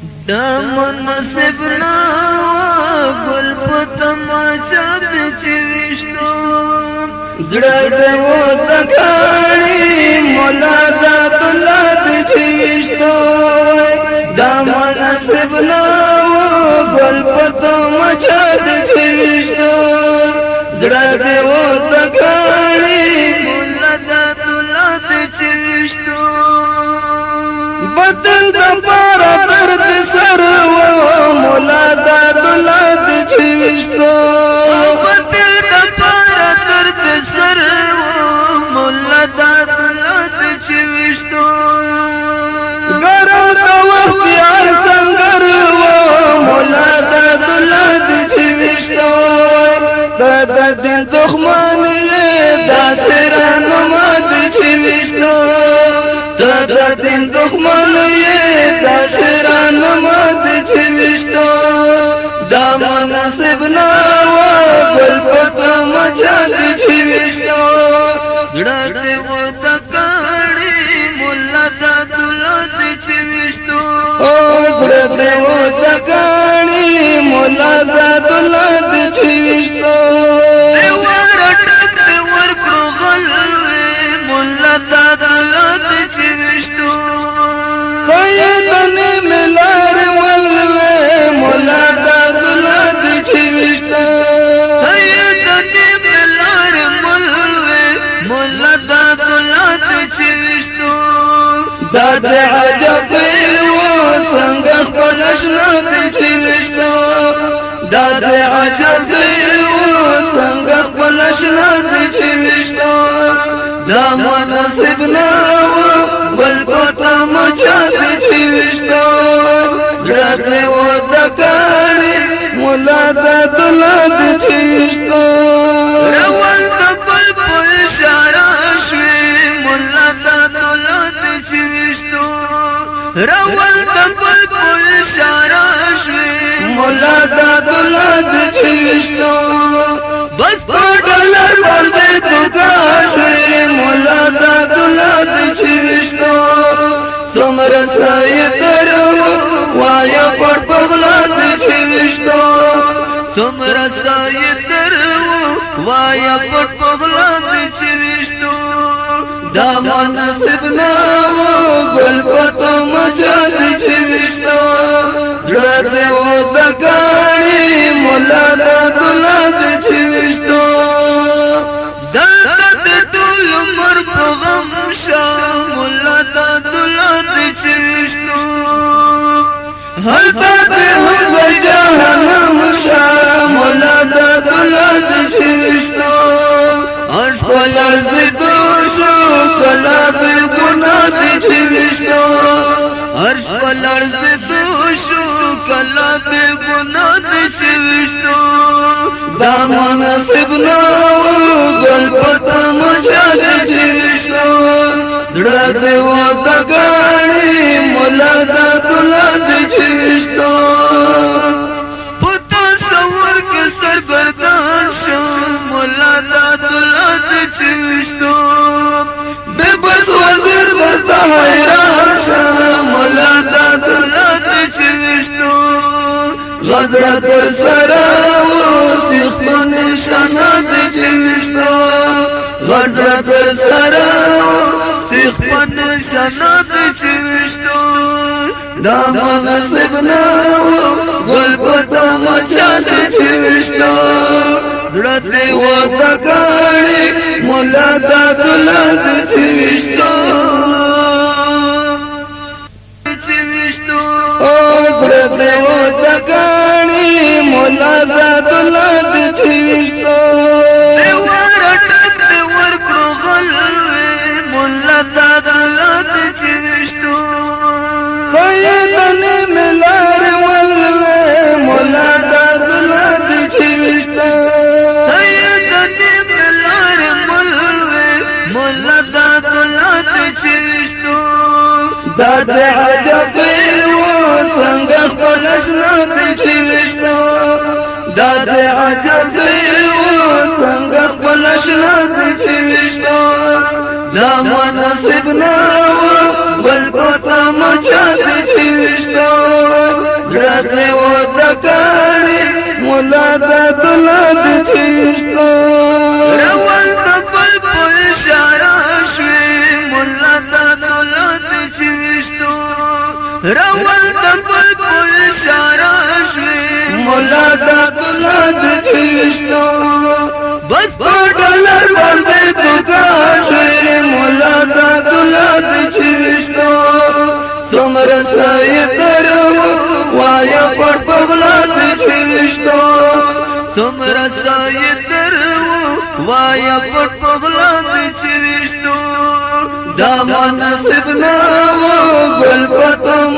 دا منصب نا گل پتماچا چی وشتو زړه دې و تکاړي مولا دا دولت چی وشتو دا منصب نا گل پتماچا چی وشتو زړه دې و تکاړي مولا دا دولت چی وشتو بدل د پارا درد سر و مولا دا دولت چی وشتو بدل د پارا درد سر و مولا دا دولت چی وشتو ګرم د وخت یار څنګه و مولا دا دولت چی وشتو دا دین دښمن یې دا سران مات چی وشتو دا دین دښمن یې دا سران مات چی وشتو دا منصب نا گل پتماچا چی وشتو زړه دې و تکاړي مولا دا دولت چی وشتو زړه دې و تکاړي مولا دا دولت چی وشتو مولا دا دولت چی وشتو سیدنی ملار ملوے مولا دا دولت چی وشتو سیدنی ملار ملوے مولا دا دولت چی وشتو دا دے عجب و سنگ خلشنات چی وشتو دا دے عجب و سنگ خلشنات چی وشتو دا منصب نا گل پتماچا چی وشتو زړه دې و تکاړي مولا دا دولت چی وشتو روان د گل په اشاره شوي مولا دا دولت چی وشتو روان د گل په اشاره شوي مولا دا دولت چی وشتو بس په ډالر باندې توګه مولا دا دولت چی وشتو سمر سایدر وایا پټ پغلات چی وشتو سمر سایدر وایا پټ پغلات چی وشتو دا منصب نا گل پتماچا چی وشتو زړه دې و تکاړي مولا دا دولت چی وشتو مولا دا دولت چی وشتو هلتا دے ہم جہنم شا مولا دا دولت چی وشتو عرش پل عرض دوشو کلا بے گناہ چی وشتو عرش پل عرض دوشو کلا بے گناہ چی وشتو دا منصب نا گل پتماچا چی وشتو زړه دې و تکاړي مولا دا دولت چی وشتو په تصور کې سرګردان شو مولا دا دولت چی وشتو بے بس وزیر بستا حیران شو مولا دا دولت چی وشتو غزرت سرا و سیخ په نشانات چی وشتو غزرت سرا سیخ په نشانات چی وشتو دا منصب نا گل پتماچا چی وشتو زړه دې و تکاړي مولا دا دولت چی وشتو زړه دې و تکاړي مولا دا دولت چی وشتو مولا دا دولت چی وشتو سیدنی ملار ملوے مولا دا دولت چی وشتو سیدنی ملار ملوے مولا دا دولت چی وشتو دا دے عجب و سنگ خلشنات چی وشتو دا دے عجب و سنگ خلشنات چی وشتو دا منصب نا گل پتماچا چی وشتو رول دبل په اشاره شوي مولا دا دولت جوشتو بس په ډالر باندې توګه شوي مولا دا دولت جوشتو څومره سایه درو وایا پټ پغلا جوشتو څومره سایه درو وایا پټ پغلا جوشتو دا منصب نو گل پتم